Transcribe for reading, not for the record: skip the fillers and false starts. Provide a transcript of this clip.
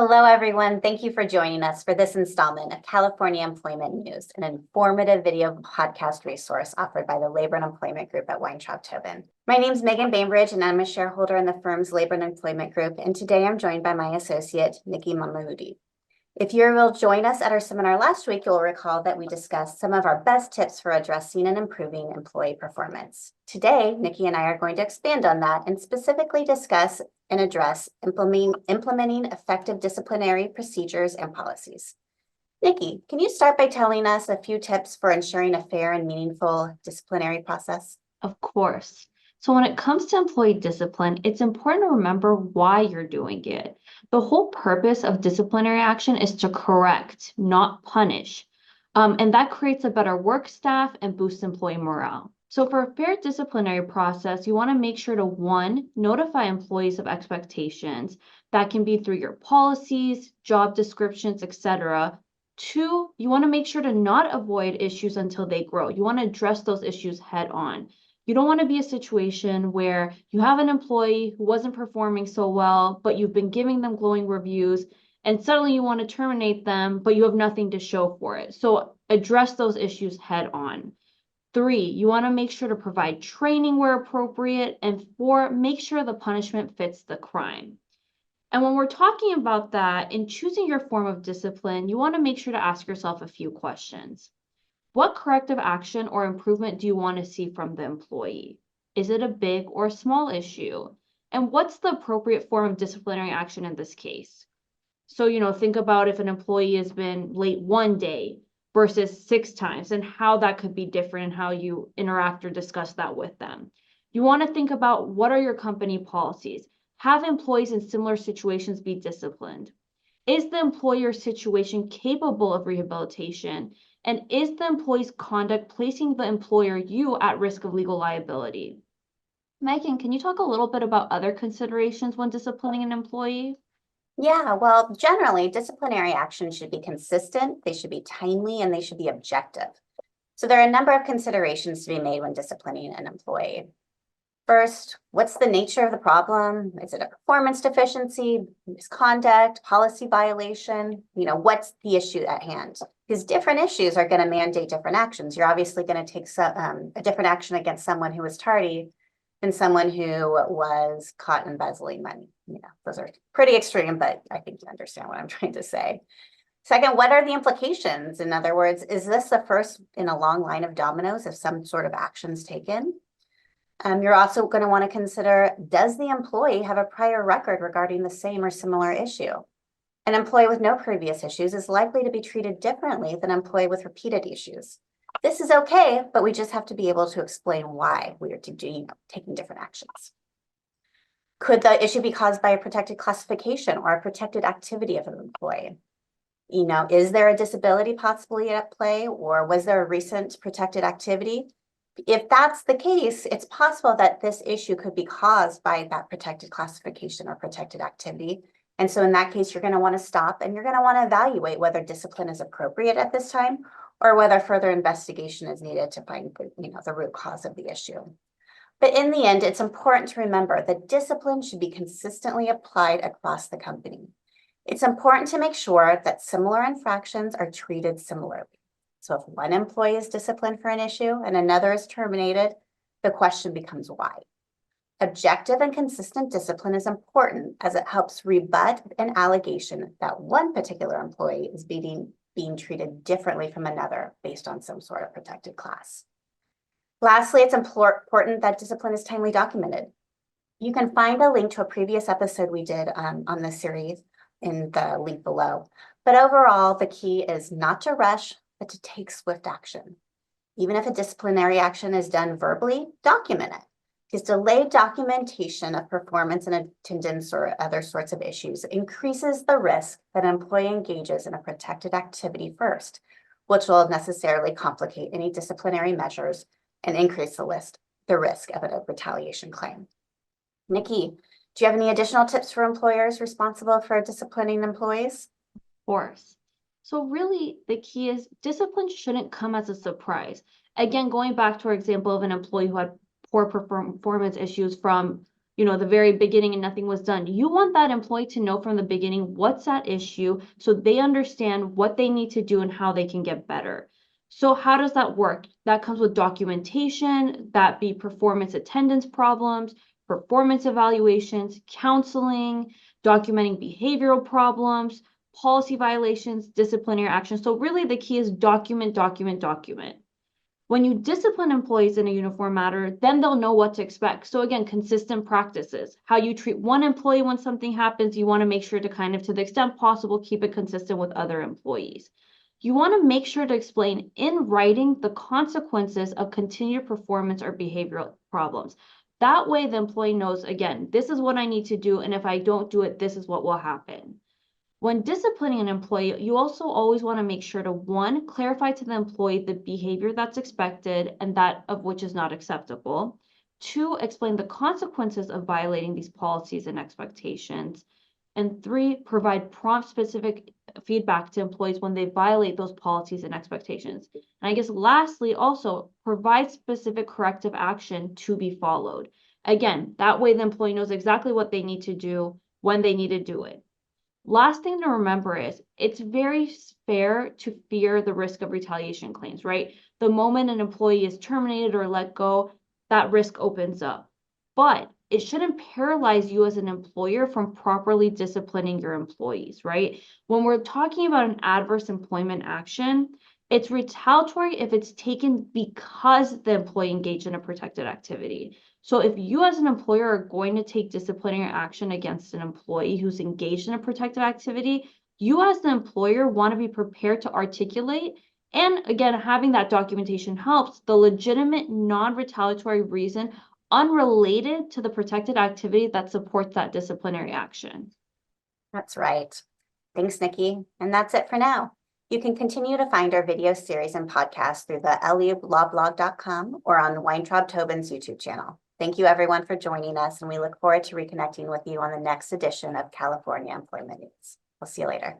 Hello, everyone. Thank you for joining us for this installment of California Employment News, an informative video podcast resource offered by the Labor and Employment Group at Weintraub Tobin. My name is Meagan Bainbridge, and I'm a shareholder in the firm's Labor and Employment Group, and today I'm joined by my associate, Nikki Mahmoudi. If you will join us at our seminar last week, you'll recall that we discussed some of our best tips for addressing and improving employee performance. Today, Nikki and I are going to expand on that and specifically discuss and address implementing effective disciplinary procedures and policies. Nikki, can you start by telling us a few tips for ensuring a fair and meaningful disciplinary process? Of course. So when it comes to employee discipline, it's important to remember why you're doing it. The whole purpose of disciplinary action is to correct, not punish. And that creates a better work staff and boosts employee morale. So for a fair disciplinary process, you want to make sure to, one, notify employees of expectations. That can be through your policies, job descriptions, etc. Two, you want to make sure to not avoid issues until they grow. You want to address those issues head on. You don't want to be a situation where you have an employee who wasn't performing so well, but you've been giving them glowing reviews, and suddenly you want to terminate them, but you have nothing to show for it. So address those issues head on. Three, you want to make sure to provide training where appropriate. And four, make sure the punishment fits the crime. And when we're talking about that, in choosing your form of discipline, you want to make sure to ask yourself a few questions. What corrective action or improvement do you want to see from the employee? Is it a big or small issue? And what's the appropriate form of disciplinary action in this case? So, think about if an employee has been late one day versus 6 times and how that could be different and how you interact or discuss that with them. You want to think about what are your company policies? Have employees in similar situations be disciplined? Is the employer situation capable of rehabilitation? And is the employee's conduct placing the employer, you, at risk of legal liability? Meagan, can you talk a little bit about other considerations when disciplining an employee? Yeah, well, generally, disciplinary actions should be consistent, they should be timely, and they should be objective. So there are a number of considerations to be made when disciplining an employee. First, what's the nature of the problem? Is it a performance deficiency, misconduct, policy violation? What's the issue at hand? Because different issues are going to mandate different actions. You're obviously going to take a different action against someone who was tardy than someone who was caught embezzling money. Those are pretty extreme, but I think you understand what I'm trying to say. Second, what are the implications? In other words, is this the first in a long line of dominoes if some sort of action's taken? You're also going to want to consider, does the employee have a prior record regarding the same or similar issue? An employee with no previous issues is likely to be treated differently than an employee with repeated issues. This is okay, but we just have to be able to explain why we are taking different actions. Could the issue be caused by a protected classification or a protected activity of an employee? Is there a disability possibly at play, or was there a recent protected activity? If that's the case, it's possible that this issue could be caused by that protected classification or protected activity. And so in that case, you're going to want to stop and you're going to want to evaluate whether discipline is appropriate at this time or whether further investigation is needed to find the root cause of the issue. But in the end, it's important to remember that discipline should be consistently applied across the company. It's important to make sure that similar infractions are treated similarly. So if one employee is disciplined for an issue and another is terminated, the question becomes why. Objective and consistent discipline is important as it helps rebut an allegation that one particular employee is being treated differently from another based on some sort of protected class. Lastly, it's important that discipline is timely documented. You can find a link to a previous episode we did on this series in the link below. But overall, the key is not to rush, but to take swift action. Even if a disciplinary action is done verbally, document it. Because delayed documentation of performance and attendance or other sorts of issues increases the risk that an employee engages in a protected activity first, which will necessarily complicate any disciplinary measures and increase the risk of a retaliation claim. Nikki, do you have any additional tips for employers responsible for disciplining employees? Of course. So really, the key is discipline shouldn't come as a surprise. Again, going back to our example of an employee who had poor performance issues from the very beginning and nothing was done. You want that employee to know from the beginning what's at issue so they understand what they need to do and how they can get better. So how does that work? That comes with documentation, that be performance attendance problems, performance evaluations, counseling, documenting behavioral problems, policy violations, disciplinary action. So really the key is document, document, document. When you discipline employees in a uniform manner, then they'll know what to expect. So again, consistent practices. How you treat one employee when something happens, you want to make sure to to the extent possible, keep it consistent with other employees. You want to make sure to explain in writing the consequences of continued performance or behavioral problems. That way the employee knows, again, this is what I need to do, and if I don't do it, this is what will happen. When disciplining an employee, you also always want to make sure to, one, clarify to the employee the behavior that's expected and that of which is not acceptable. Two, explain the consequences of violating these policies and expectations. And three, provide prompt specific feedback to employees when they violate those policies and expectations. And I guess lastly, also provide specific corrective action to be followed. Again, that way the employee knows exactly what they need to do when they need to do it. Last thing to remember is it's very fair to fear the risk of retaliation claims, right? The moment an employee is terminated or let go, that risk opens up. But it shouldn't paralyze you as an employer from properly disciplining your employees, right? When we're talking about an adverse employment action, it's retaliatory if it's taken because the employee engaged in a protected activity. So if you as an employer are going to take disciplinary action against an employee who's engaged in a protected activity, you as the employer want to be prepared to articulate, and again, having that documentation helps, the legitimate non-retaliatory reason unrelated to the protected activity that supports that disciplinary action. That's right. Thanks, Nikki. And that's it for now. You can continue to find our video series and podcasts through the lublawblog.com or on Weintraub Tobin's YouTube channel. Thank you everyone for joining us, and we look forward to reconnecting with you on the next edition of California Employment News. We'll see you later.